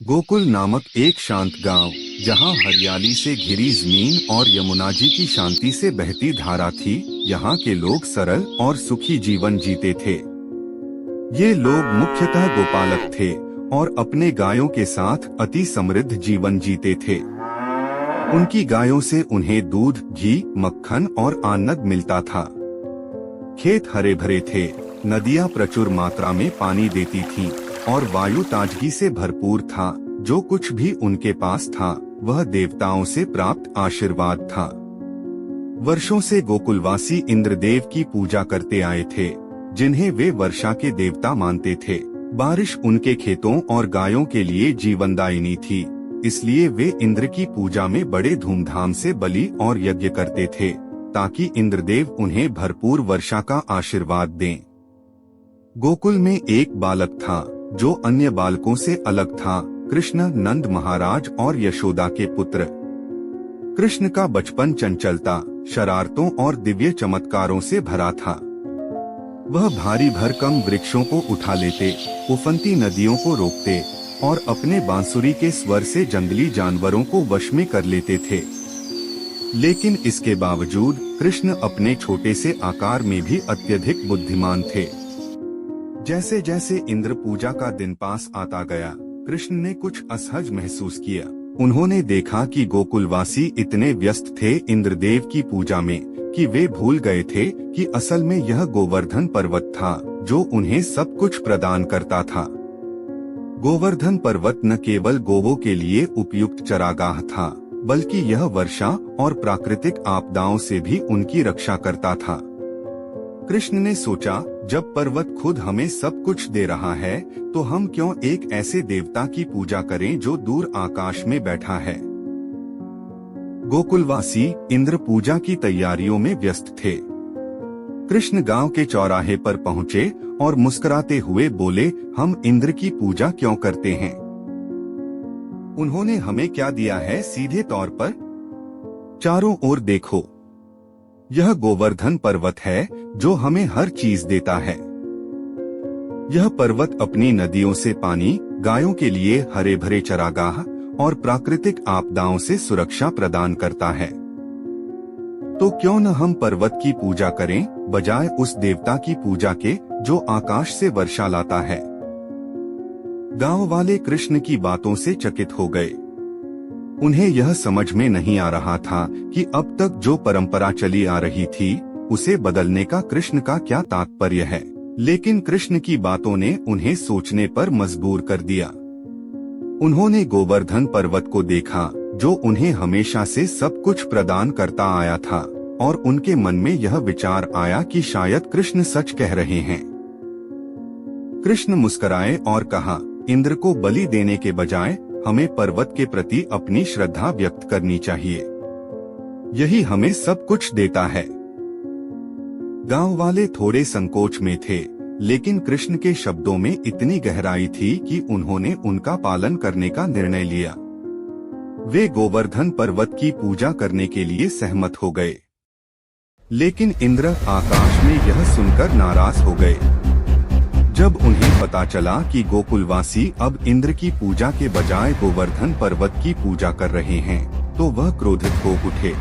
गोकुल नामक एक शांत गांव, जहां हरियाली से घिरी जमीन और यमुना जी की शांति से बहती धारा थी। यहाँ के लोग सरल और सुखी जीवन जीते थे। ये लोग मुख्यतः गोपालक थे और अपने गायों के साथ अति समृद्ध जीवन जीते थे। उनकी गायों से उन्हें दूध, घी, मक्खन और आनंद मिलता था। खेत हरे भरे थे, नदियां प्रचुर मात्रा में पानी देती थीं और वायु ताजगी से भरपूर था। जो कुछ भी उनके पास था वह देवताओं से प्राप्त आशीर्वाद था। वर्षों से गोकुलवासी इंद्रदेव की पूजा करते आए थे, जिन्हें वे वर्षा के देवता मानते थे। बारिश उनके खेतों और गायों के लिए जीवनदायिनी थी, इसलिए वे इंद्र की पूजा में बड़े धूमधाम से बलि और यज्ञ करते थे, ताकि इंद्रदेव उन्हें भरपूर वर्षा का आशीर्वाद दें। गोकुल में एक बालक था जो अन्य बालकों से अलग था। कृष्ण नंद महाराज और यशोदा के पुत्र। कृष्ण का बचपन चंचलता, शरारतों और दिव्य चमत्कारों से भरा था। वह भारी भरकम वृक्षों को उठा लेते, उफनती नदियों को रोकते और अपने बांसुरी के स्वर से जंगली जानवरों को वश में कर लेते थे। लेकिन इसके बावजूद कृष्ण अपने छोटे से आकार में भी अत्यधिक बुद्धिमान थे। जैसे जैसे इंद्र पूजा का दिन पास आता गया, कृष्ण ने कुछ असहज महसूस किया। उन्होंने देखा कि गोकुलवासी इतने व्यस्त थे इंद्रदेव की पूजा में कि वे भूल गए थे कि असल में यह गोवर्धन पर्वत था जो उन्हें सब कुछ प्रदान करता था। गोवर्धन पर्वत न केवल गोवों के लिए उपयुक्त चरागाह था, बल्कि यह वर्षा और प्राकृतिक आपदाओं से भी उनकी रक्षा करता था। कृष्ण ने सोचा, जब पर्वत खुद हमें सब कुछ दे रहा है, तो हम क्यों एक ऐसे देवता की पूजा करें जो दूर आकाश में बैठा है। गोकुलवासी इंद्र पूजा की तैयारियों में व्यस्त थे। कृष्ण गांव के चौराहे पर पहुँचे और मुस्कुराते हुए बोले, हम इंद्र की पूजा क्यों करते हैं? उन्होंने हमें क्या दिया है? सीधे तौर पर चारों ओर देखो, यह गोवर्धन पर्वत है जो हमें हर चीज देता है। यह पर्वत अपनी नदियों से पानी, गायों के लिए हरे भरे चरागाह और प्राकृतिक आपदाओं से सुरक्षा प्रदान करता है। तो क्यों न हम पर्वत की पूजा करें, बजाय उस देवता की पूजा के जो आकाश से वर्षा लाता है। गांव वाले कृष्ण की बातों से चकित हो गए। उन्हें यह समझ में नहीं आ रहा था कि अब तक जो परंपरा चली आ रही थी उसे बदलने का कृष्ण का क्या तात्पर्य है। लेकिन कृष्ण की बातों ने उन्हें सोचने पर मजबूर कर दिया। उन्होंने गोवर्धन पर्वत को देखा जो उन्हें हमेशा से सब कुछ प्रदान करता आया था, और उनके मन में यह विचार आया कि शायद कृष्ण सच कह रहे हैं। कृष्ण मुस्कुराए और कहा, इंद्र को बलि देने के बजाय हमें पर्वत के प्रति अपनी श्रद्धा व्यक्त करनी चाहिए। यही हमें सब कुछ देता है। गांव वाले थोड़े संकोच में थे, लेकिन कृष्ण के शब्दों में इतनी गहराई थी कि उन्होंने उनका पालन करने का निर्णय लिया। वे गोवर्धन पर्वत की पूजा करने के लिए सहमत हो गए। लेकिन इंद्र आकाश में यह सुनकर नाराज हो गए। जब उन्हें पता चला कि गोकुलवासी अब इंद्र की पूजा के बजाय गोवर्धन पर्वत की पूजा कर रहे हैं, तो वह क्रोधित हो उठे।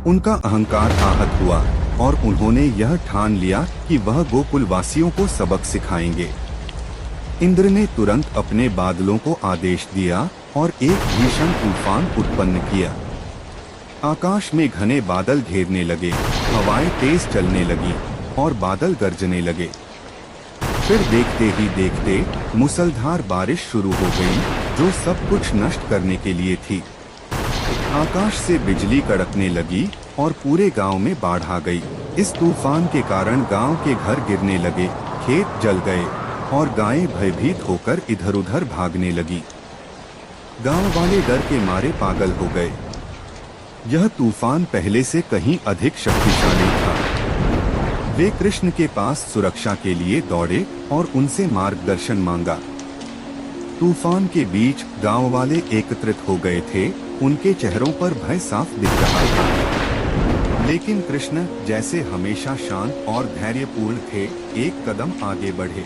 उनका अहंकार आहत हुआ और उन्होंने यह ठान लिया कि वह गोकुलवासियों को सबक सिखाएंगे। इंद्र ने तुरंत अपने बादलों को आदेश दिया और एक भीषण तूफान उत्पन्न किया। आकाश में घने बादल घेरने लगे, हवाएं तेज चलने लगी और बादल गरजने लगे। फिर देखते ही देखते मूसलधार बारिश शुरू हो गई, जो सब कुछ नष्ट करने के लिए थी। आकाश से बिजली कड़कने लगी और पूरे गांव में बाढ़ आ गई। इस तूफान के कारण गांव के घर गिरने लगे, खेत जल गए और गायें भयभीत होकर इधर उधर भागने लगी। गांव वाले डर के मारे पागल हो गए। यह तूफान पहले से कहीं अधिक शक्तिशाली था। वे कृष्ण के पास सुरक्षा के लिए दौड़े और उनसे मार्गदर्शन मांगा। तूफान के बीच गांव वाले एकत्रित हो गए थे, उनके चेहरों पर भय साफ दिख रहा था। लेकिन कृष्ण जैसे हमेशा शांत और धैर्यपूर्ण थे, एक कदम आगे बढ़े।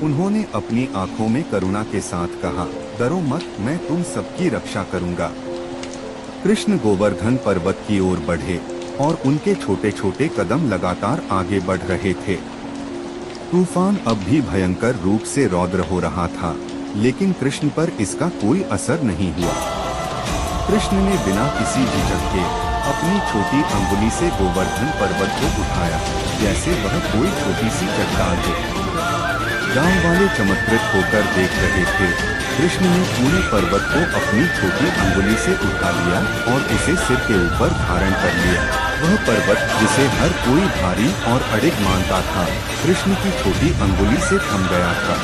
उन्होंने अपनी आंखों में करुणा के साथ कहा, डरो मत, मैं तुम सबकी रक्षा करूंगा। कृष्ण गोवर्धन पर्वत की ओर बढ़े और उनके छोटे छोटे कदम लगातार आगे बढ़ रहे थे। तूफान अब भी भयंकर रूप से रौद्र हो रहा था, लेकिन कृष्ण पर इसका कोई असर नहीं हुआ। कृष्ण ने बिना किसी झिझक के अपनी छोटी अंगुली से गोवर्धन पर्वत को उठाया, जैसे वह कोई छोटी सी चट्टान हो। गांव वाले चमत्कृत होकर देख रहे थे। कृष्ण ने पूरे पर्वत को अपनी छोटी अंगुली से उठा लिया और उसे सिर के ऊपर धारण कर लिया। वह पर्वत जिसे हर कोई भारी और अड़िग मानता था, कृष्ण की छोटी अंगुली से थम गया था।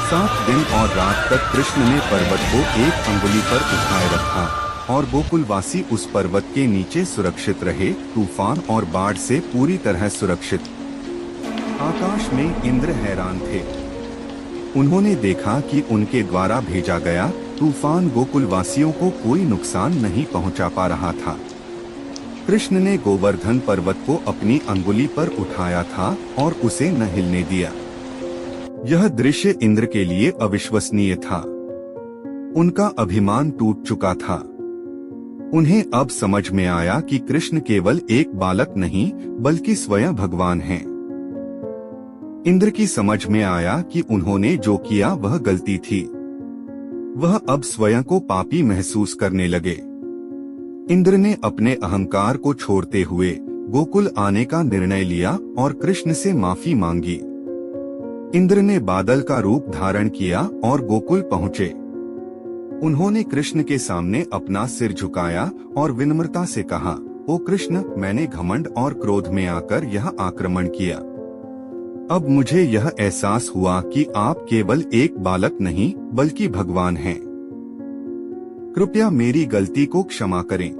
7 दिन और रात तक कृष्ण ने पर्वत को एक अंगुली पर उठाए रखा और गोकुलवासी उस पर्वत के नीचे सुरक्षित रहे, तूफान और बाढ़ से पूरी तरह सुरक्षित। आकाश में इंद्र हैरान थे। उन्होंने देखा कि उनके द्वारा भेजा गया तूफान गोकुलवासियों को कोई नुकसान नहीं पहुंचा पा रहा था। कृष्ण ने गोवर्धन पर्वत को अपनी अंगुली पर उठाया था और उसे न हिलने दिया। यह दृश्य इंद्र के लिए अविश्वसनीय था। उनका अभिमान टूट चुका था। उन्हें अब समझ में आया कि कृष्ण केवल एक बालक नहीं, बल्कि स्वयं भगवान हैं। इंद्र की समझ में आया कि उन्होंने जो किया वह गलती थी। वह अब स्वयं को पापी महसूस करने लगे। इंद्र ने अपने अहंकार को छोड़ते हुए गोकुल आने का निर्णय लिया और कृष्ण से माफी मांगी। इंद्र ने बादल का रूप धारण किया और गोकुल पहुँचे। उन्होंने कृष्ण के सामने अपना सिर झुकाया और विनम्रता से कहा, ओ कृष्ण, मैंने घमंड और क्रोध में आकर यह आक्रमण किया। अब मुझे यह एहसास हुआ कि आप केवल एक बालक नहीं, बल्कि भगवान हैं। कृपया मेरी गलती को क्षमा करें।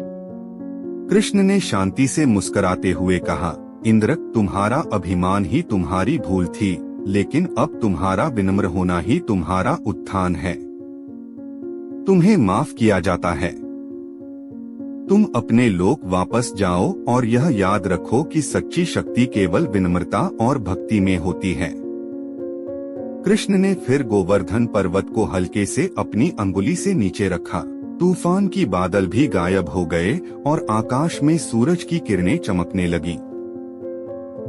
कृष्ण ने शांति से मुस्कुराते हुए कहा, इंद्र, तुम्हारा अभिमान ही तुम्हारी भूल थी, लेकिन अब तुम्हारा विनम्र होना ही तुम्हारा उत्थान है। तुम्हें माफ किया जाता है। तुम अपने लोक वापस जाओ और यह याद रखो कि सच्ची शक्ति केवल विनम्रता और भक्ति में होती है। कृष्ण ने फिर गोवर्धन पर्वत को हल्के से अपनी अंगुली से नीचे रखा। तूफान की बादल भी गायब हो गए और आकाश में सूरज की किरणें चमकने लगीं।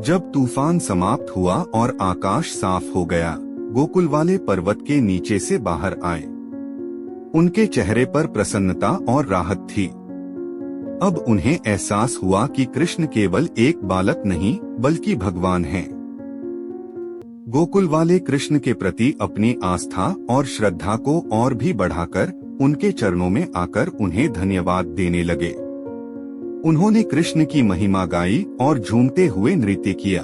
जब तूफान समाप्त हुआ और आकाश साफ हो गया, गोकुल वाले पर्वत के नीचे से बाहर आए। उनके चेहरे पर प्रसन्नता और राहत थी। अब उन्हें एहसास हुआ कि कृष्ण केवल एक बालक नहीं, बल्कि भगवान हैं। गोकुल वाले कृष्ण के प्रति अपनी आस्था और श्रद्धा को और भी बढ़ाकर उनके चरणों में आकर उन्हें धन्यवाद देने लगे। उन्होंने कृष्ण की महिमा गाई और झूमते हुए नृत्य किया।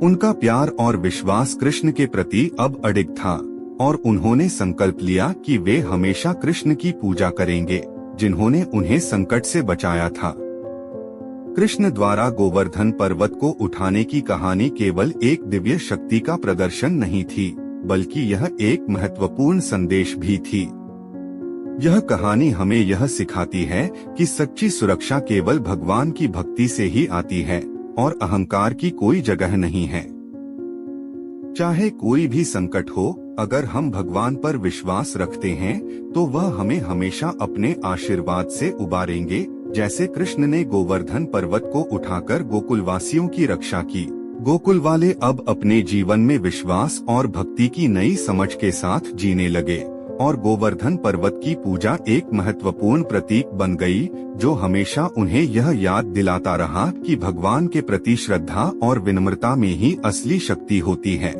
उनका प्यार और विश्वास कृष्ण के प्रति अब अडिग था और उन्होंने संकल्प लिया कि वे हमेशा कृष्ण की पूजा करेंगे, जिन्होंने उन्हें संकट से बचाया था। कृष्ण द्वारा गोवर्धन पर्वत को उठाने की कहानी केवल एक दिव्य शक्ति का प्रदर्शन नहीं थी, बल्कि यह एक महत्वपूर्ण संदेश भी थी। यह कहानी हमें यह सिखाती है कि सच्ची सुरक्षा केवल भगवान की भक्ति से ही आती है और अहंकार की कोई जगह नहीं है। चाहे कोई भी संकट हो, अगर हम भगवान पर विश्वास रखते हैं तो वह हमें हमेशा अपने आशीर्वाद से उबारेंगे, जैसे कृष्ण ने गोवर्धन पर्वत को उठाकर गोकुलवासियों की रक्षा की। गोकुल वाले अब अपने जीवन में विश्वास और भक्ति की नई समझ के साथ जीने लगे और गोवर्धन पर्वत की पूजा एक महत्वपूर्ण प्रतीक बन गई, जो हमेशा उन्हें यह याद दिलाता रहा कि भगवान के प्रति श्रद्धा और विनम्रता में ही असली शक्ति होती है।